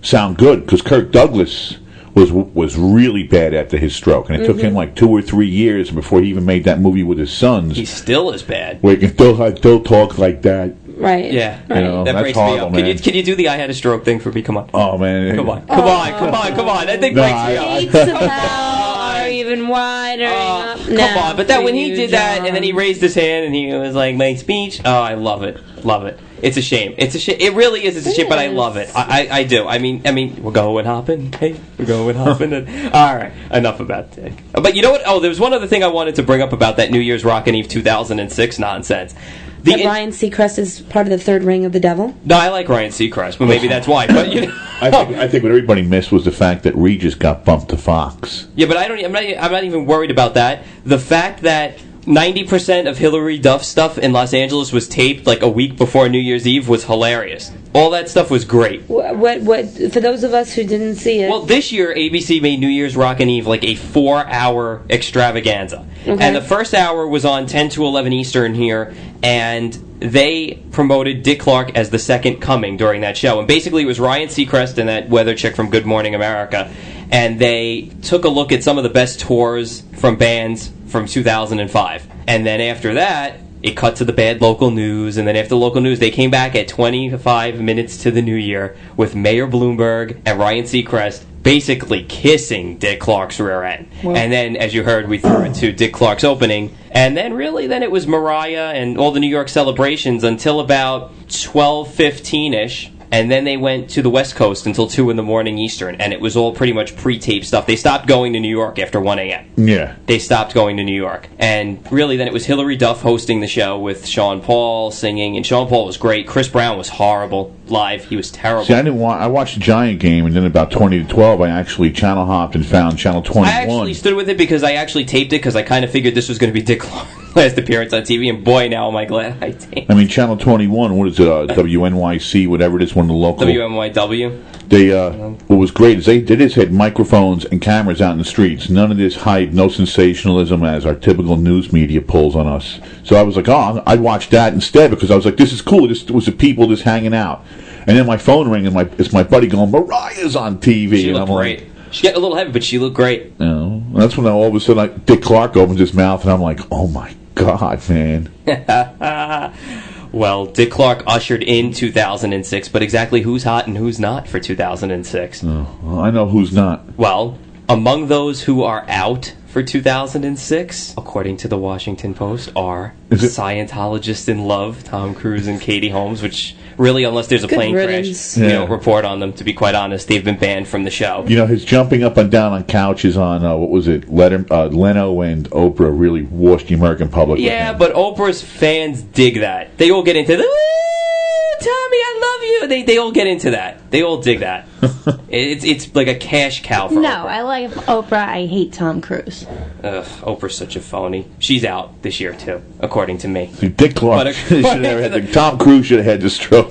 sound good, because Kirk Douglas was really bad after his stroke, and it took him like 2 or 3 years before he even made that movie with his sons. He still is bad. Where he can still talk like that. Right. Yeah. Right. That that's breaks me horrible, up. man. Can you do the I had a stroke thing for me? Come on. Oh man, Come on. That thing breaks me up. Dates of hell are even even wider. Come on, but that when he did that, and then he raised his hand, and he was like, "My speech." Oh, I love it. It's a shame. It's a shame. It really is. It's a shame, but I love it. I do. I mean, we're going hopping. Hey, we're going hopping. All right, enough about that. But you know what? Oh, there was one other thing I wanted to bring up about that New Year's Rockin' Eve 2006 nonsense. Ryan Seacrest is part of the third ring of the devil? No, I like Ryan Seacrest, but maybe that's why. But you know. I think what everybody missed was the fact that Regis got bumped to Fox. Yeah, but I'm not even worried about that. The fact that 90% of Hillary Duff's stuff in Los Angeles was taped like a week before New Year's Eve was hilarious. All that stuff was great. What for those of us who didn't see it? Well, this year ABC made New Year's Rockin' Eve like a 4-hour extravaganza. Okay. And the first hour was on 10 to 11 Eastern here, and they promoted Dick Clark as the second coming during that show. And basically it was Ryan Seacrest and that weather chick from Good Morning America, and they took a look at some of the best tours from bands from 2005. And then after that, it cut to the bad local news, and then after local news, they came back at 25 minutes to the new year with Mayor Bloomberg and Ryan Seacrest basically kissing Dick Clark's rear end. Well, and then, as you heard, we threw it to Dick Clark's opening, and then then it was Mariah and all the New York celebrations until about 12:15-ish. And then they went to the West Coast until 2 in the morning Eastern, and it was all pretty much pre-taped stuff. They stopped going to New York after 1 a.m. Yeah. They stopped going to New York. And really, then it was Hillary Duff hosting the show with Sean Paul singing, and Sean Paul was great. Chris Brown was horrible live. He was terrible. See, I watched the Giant game, and then about 20 to 12, I actually channel hopped and found Channel 21. I actually stood with it because I actually taped it because I kind of figured this was going to be Dick Clark's last appearance on TV, and boy, now am I glad I taped. I mean, Channel 21, what is it, WNYC, whatever it is, one of the local... WNYW. They, what was great is they just had microphones and cameras out in the streets. None of this hype, no sensationalism as our typical news media pulls on us. So I was like, I'd watch that instead because I was like, this is cool. This was the people just hanging out. And then my phone rang and it's my buddy going, Mariah's on TV. She looked great. She got a little heavy, but she looked great. That's when all of a sudden Dick Clark opens his mouth and I'm like, oh my God, man. Well, Dick Clark ushered in 2006, but exactly who's hot and who's not for 2006? Well, I know who's not. Well, among those who are out for 2006, according to the Washington Post, are Scientologists in love, Tom Cruise and Katie Holmes, which really, unless there's a plane crash, we don't report on them, to be quite honest. They've been banned from the show. You know, his jumping up and down on couches on, Leno and Oprah really washed the American public. Yeah, but Oprah's fans dig that. They all get into the, Tommy, I love you. They all get into that. They all dig that. It's like a cash cow for Oprah. No, I like Oprah. I hate Tom Cruise. Oprah's such a phony. She's out this year, too, according to me. See, Dick Clark should have had Tom Cruise should have had the stroke.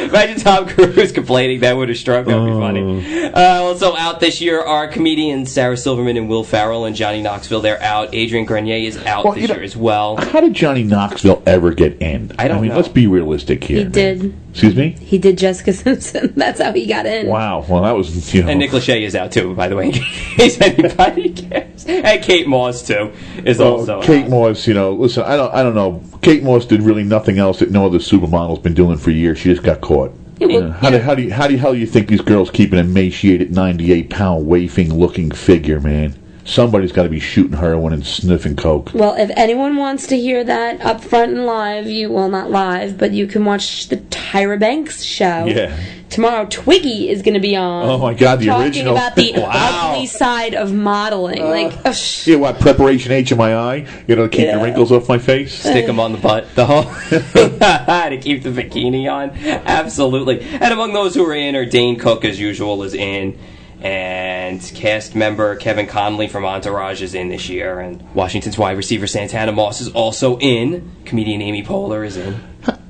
Imagine Tom Cruise complaining that with a stroke. That would be funny. Also out this year are comedians Sarah Silverman and Will Ferrell and Johnny Knoxville. They're out. Adrian Grenier is out this year as well. How did Johnny Knoxville ever get in? I mean, let's be realistic here. He did. Excuse me? He did Jessica Simpson. That's how he got in. Wow. Well, that was, you know. And Nick Lachey is out, too, by the way, in case anybody cares. And Kate Moss, too, is also Kate Moss, you know, listen, I don't know. Kate Moss did really nothing else that no other supermodel's been doing for years. She just got caught. How do you think these girls keep an emaciated 98-pound wafing-looking figure, man? Somebody's got to be shooting heroin and sniffing coke. Well, if anyone wants to hear that up front and live, not live, but you can watch the Tyra Banks show. Yeah. Tomorrow, Twiggy is going to be on. Oh my God, the original. Talking about the ugly side of modeling. Yeah, what, preparation H in my eye? You know, to keep the wrinkles off my face? Stick them on the butt. The whole to keep the bikini on. Absolutely. And among those who are in are Dane Cook, as usual, is in. And cast member Kevin Connolly from Entourage is in this year. And Washington's wide receiver Santana Moss is also in. Comedian Amy Poehler is in.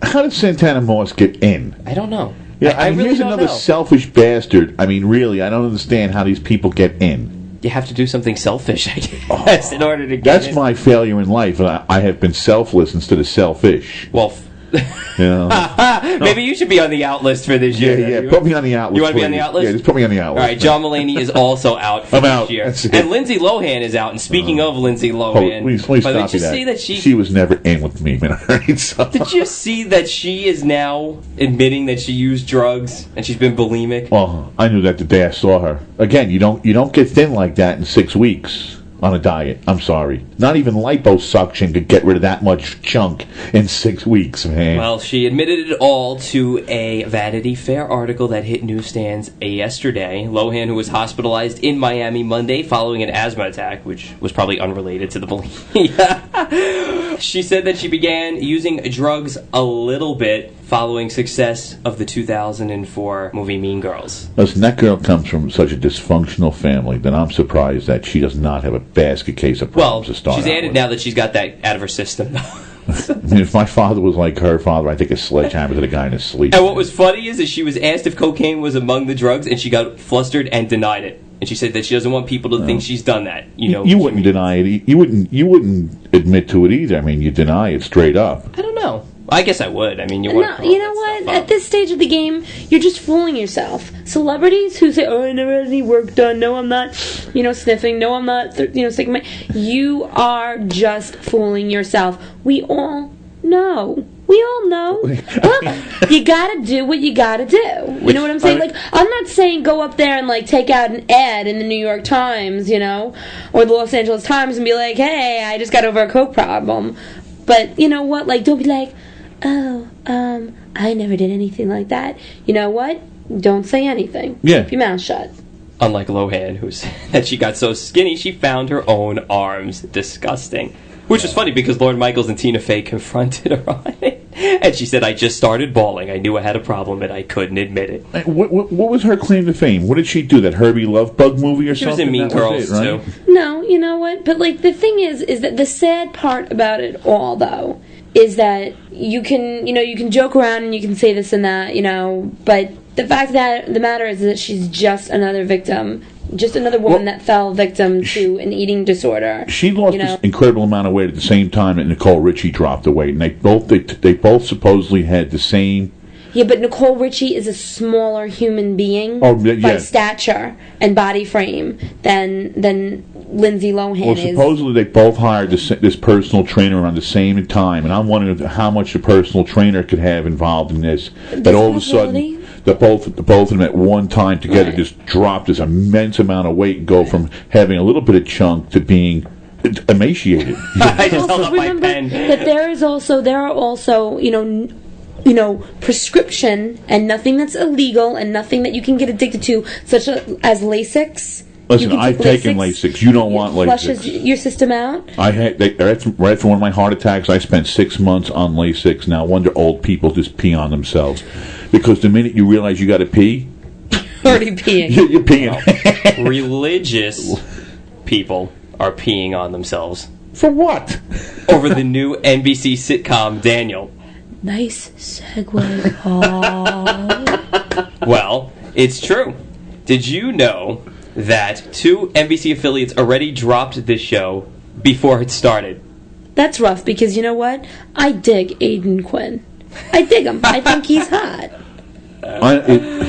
How did Santana Moss get in? I don't know. Yeah, I really here's don't another know. selfish bastard. I mean, really, I don't understand how these people get in. You have to do something selfish, I guess, in order to get in. That's my failure in life. I have been selfless instead of selfish. Well, You know? Maybe you should be on the out list for this year. Yeah. Put me on the out list. You want to be on the please. out list? Yeah, just put me on the out All list. right, John Mulaney is also out for I'm this out. year. That's it. And Lindsay Lohan is out. And speaking of Lindsay Lohan, Please by the way, stop did you you see that She was never in with me, man. All right, so. Did you see that she is now admitting that she used drugs and she's been bulimic? Well, I knew that the day I saw her. Again, you don't get thin like that in 6 weeks on a diet. I'm sorry. Not even liposuction could get rid of that much chunk in 6 weeks, man. Well, she admitted it all to a Vanity Fair article that hit newsstands yesterday. Lohan, who was hospitalized in Miami Monday following an asthma attack, which was probably unrelated to the bulimia. She said that she began using drugs a little bit following success of the 2004 movie Mean Girls. Listen, that girl comes from such a dysfunctional family that I'm surprised that she does not have a basket case of Well, problems to start she's out added with. now that she's got that out of her system. I mean, if my father was like her father, I'd take a sledgehammer to the guy in his sleep. And what was funny is that she was asked if cocaine was among the drugs, and she got flustered and denied it. And she said that she doesn't want people to think she's done that. You wouldn't deny it. You wouldn't admit to it either. I mean, you deny it straight up. I don't know. I guess I would. I mean, you No, you know what? At this stage of the game, you're just fooling yourself. Celebrities who say, "Oh, I never had any work done. No, I'm not, sniffing. No, I'm not, sticking my." You are just fooling yourself. We all know. Look, you gotta do what you gotta do. You know what I'm saying? Like, I'm not saying go up there and like take out an ad in the New York Times, or the Los Angeles Times and be like, "Hey, I just got over a coke problem." But you know what? Like, don't be like, "Oh, I never did anything like that." You know what? Don't say anything. Yeah. Keep your mouth shut. Unlike Lohan, who said that she got so skinny she found her own arms disgusting. Which was funny because Lorne Michaels and Tina Fey confronted her on it. And she said, "I just started bawling. I knew I had a problem and I couldn't admit it." What was her claim to fame? What did she do? That Herbie Love Bug movie or She something? was in Mean That Girls, was it, right? too. No, you know what? But like the thing is that the sad part about it all, though, is that you can joke around and you can say this and that, but the fact that the matter is that she's just another victim. Just another woman that fell victim to an eating disorder. She lost this incredible amount of weight at the same time that Nicole Richie dropped the weight, and they both supposedly had the same. Yeah, but Nicole Richie is a smaller human being by stature and body frame than Lindsay Lohan is. Supposedly they both hired this personal trainer around the same time, and I'm wondering how much the personal trainer could have involved in this. That all of a sudden, the both of them at one time together just dropped this immense amount of weight and go from having a little bit of chunk to being emaciated. I just held up my remember pen. that there are also prescription and nothing that's illegal and nothing that you can get addicted to, such as Lasix. Listen, I've taken Lasix. You don't want Lasix. Flushes your system out. I had right after one of my heart attacks. I spent 6 months on Lasix. Now, I wonder old people just pee on themselves because the minute you realize you got to pee, already peeing. You're peeing. Religious people are peeing on themselves. For what? Over the new NBC sitcom Daniel. Nice segue, Paul. Well, it's true. Did you know that 2 NBC affiliates already dropped this show before it started? That's rough because you know what? I dig Aiden Quinn. I dig him. I think he's hot.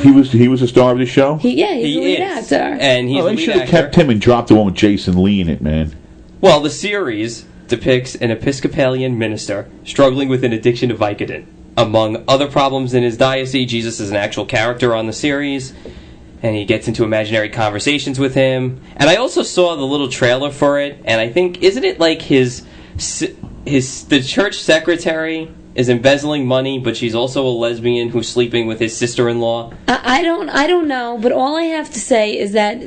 He was a star of the show? He's the lead actor. And he's the they lead should have actor. kept him and dropped the one with Jason Lee in it, man. Well, the series depicts an Episcopalian minister struggling with an addiction to Vicodin. Among other problems in his diocese, Jesus is an actual character on the series, and he gets into imaginary conversations with him. And I also saw the little trailer for it, and I think, isn't it like the church secretary is embezzling money, but she's also a lesbian who's sleeping with his sister-in-law? I don't know, but all I have to say is that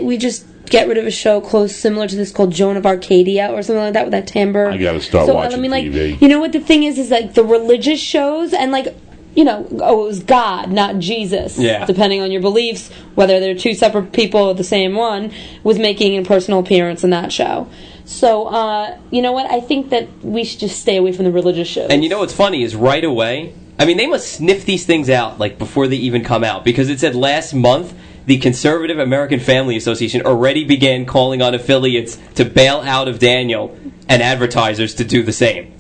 we just get rid of a show close similar to this called Joan of Arcadia or something like that with that timbre? I gotta start watching TV. You know what the thing is like the religious shows and like, it was God, not Jesus. Yeah. Depending on your beliefs, whether they're 2 separate people or the same one, was making a personal appearance in that show. So, you know what? I think that we should just stay away from the religious shows. And you know what's funny is right away, I mean, they must sniff these things out like before they even come out, because it said last month the Conservative American Family Association already began calling on affiliates to bail out of Daniel and advertisers to do the same.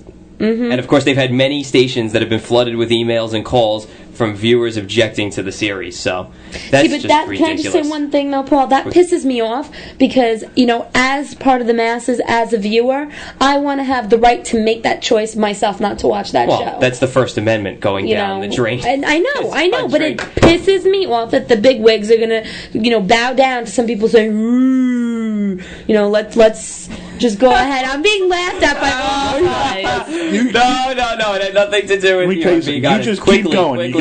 And of course, they've had many stations that have been flooded with emails and calls from viewers objecting to the series. So that's just ridiculous. Can I just say one thing though, Paul? That pisses me off because, as part of the masses, as a viewer, I want to have the right to make that choice myself not to watch that show. That's the First Amendment going down the drain. And I know, but it pisses me off that the big wigs are going to, bow down to some people saying, let's just go ahead. I'm being laughed at by all guys. No, it had nothing to do with you. You just keep going.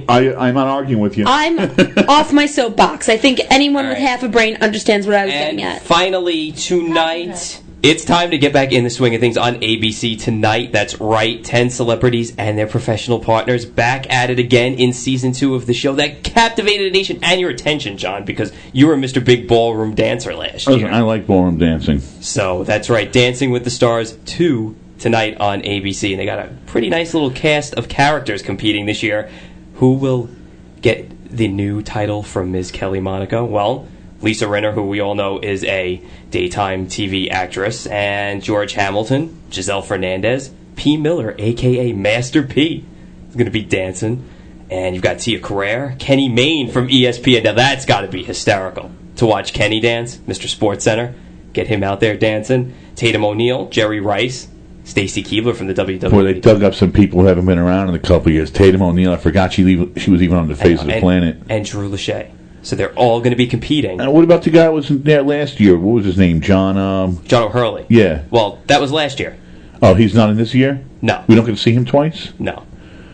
I'm not arguing with you. I'm off my soapbox. I think anyone with half a brain understands what I was getting at. Finally, tonight, it's time to get back in the swing of things on ABC tonight. That's right, 10 celebrities and their professional partners back at it again in Season 2 of the show that captivated the nation and your attention, John, because you were Mr. Big Ballroom Dancer last year. I like ballroom dancing. So, that's right, Dancing with the Stars 2 tonight on ABC. And they got a pretty nice little cast of characters competing this year. Who will get the new title from Ms. Kelly Monaco? Well, Lisa Rinna, who we all know is a daytime TV actress, and George Hamilton, Giselle Fernandez, P. Miller, a.k.a. Master P, is going to be dancing. And you've got Tia Carrere, Kenny Mayne from ESPN. Now that's got to be hysterical to watch Kenny dance, Mr. Sports Center. Get him out there dancing. Tatum O'Neal, Jerry Rice, Stacy Keibler from the WWE. Boy, they dug up some people who haven't been around in a couple of years. Tatum O'Neal, I forgot she was even on the face of the planet. And Drew Lachey. So they're all going to be competing. And what about the guy who was there last year? What was his name? John O'Hurley. Yeah. Well, that was last year. Oh, he's not in this year? No. We don't get to see him twice? No.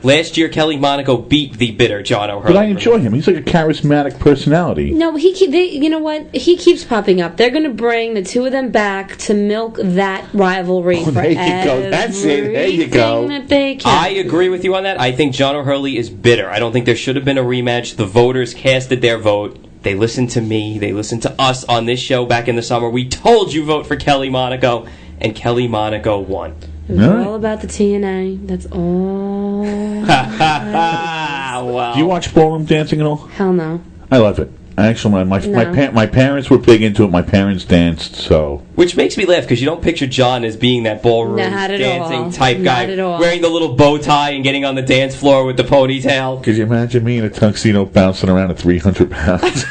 Last year, Kelly Monaco beat the bitter John O'Hurley. But I enjoy him. He's like a charismatic personality. No, you know what? He keeps popping up. They're going to bring the two of them back to milk that rivalry for there you go. That's it. There you go. That they can. I agree with you on that. I think John O'Hurley is bitter. I don't think there should have been a rematch. The voters casted their vote. They listened to me. They listened to us on this show back in the summer. We told you vote for Kelly Monaco, and Kelly Monaco won. It was all about the TNA. That's all. Wow. Do you watch ballroom dancing at all? Hell no. I love it. Actually, my parents were big into it. My parents danced, so. Which makes me laugh because you don't picture John as being that ballroom dancing type guy, wearing the little bow tie and getting on the dance floor with the ponytail. Could you imagine me in a tuxedo bouncing around at 300 pounds?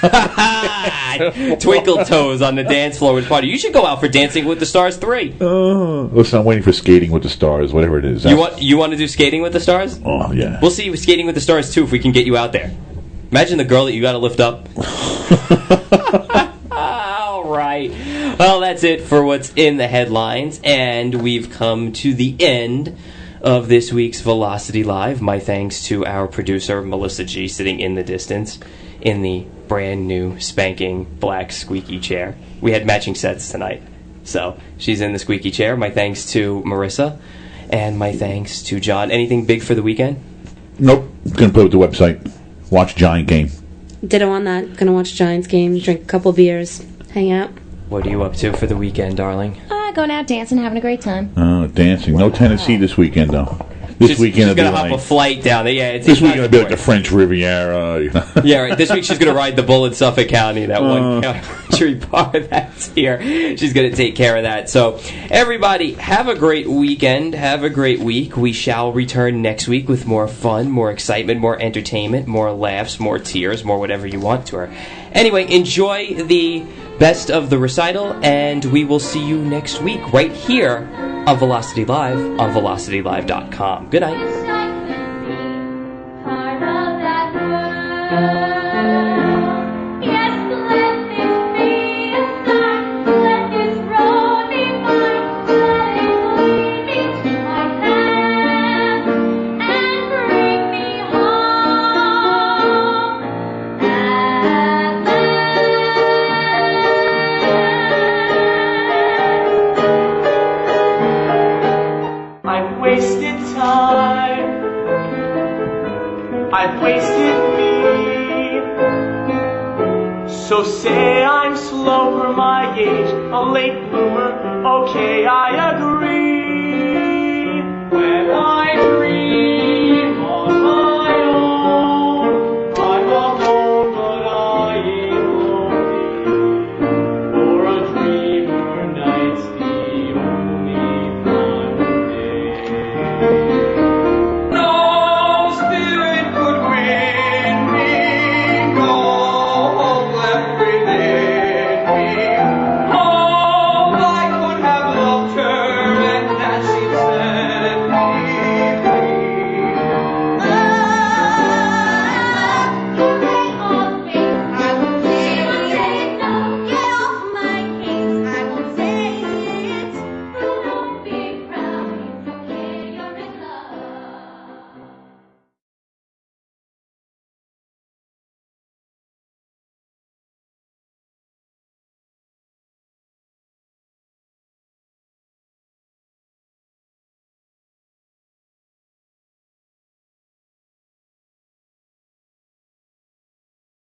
Twinkle toes on the dance floor with party. You should go out for Dancing with the Stars 3. Listen, I'm waiting for Skating with the Stars, whatever it is. You want to do Skating with the Stars? Oh yeah. We'll see you Skating with the Stars 2 if we can get you out there. Imagine the girl that you got to lift up. All right. Well, that's it for what's in the headlines, and we've come to the end of this week's Velocity Live. My thanks to our producer, Melissa G., sitting in the distance in the brand new spanking black squeaky chair. We had matching sets tonight, so she's in the squeaky chair. My thanks to Marissa, and my thanks to John. Anything big for the weekend? Nope. Gonna put it with the website. Watch Giant game. Ditto on that. Gonna watch Giants game, drink a couple beers, hang out. What are you up to for the weekend, darling? Going out dancing, having a great time. Oh, dancing. No Tennessee this weekend, though. This weekend she's going to hop a flight down there. Yeah, this weekend will be like the French Riviera. Yeah, right. This week she's going to ride the bull in Suffolk County, that one country bar that's here. She's going to take care of that. So, everybody, have a great weekend. Have a great week. We shall return next week with more fun, more excitement, more entertainment, more laughs, more tears, more whatever you want to her. Anyway, enjoy the best of the recital, and we will see you next week right here on Velocity Live on VelocityLive.com. Good night. I've wasted me. So say I'm slow for my age, a late bloomer, okay, I agree.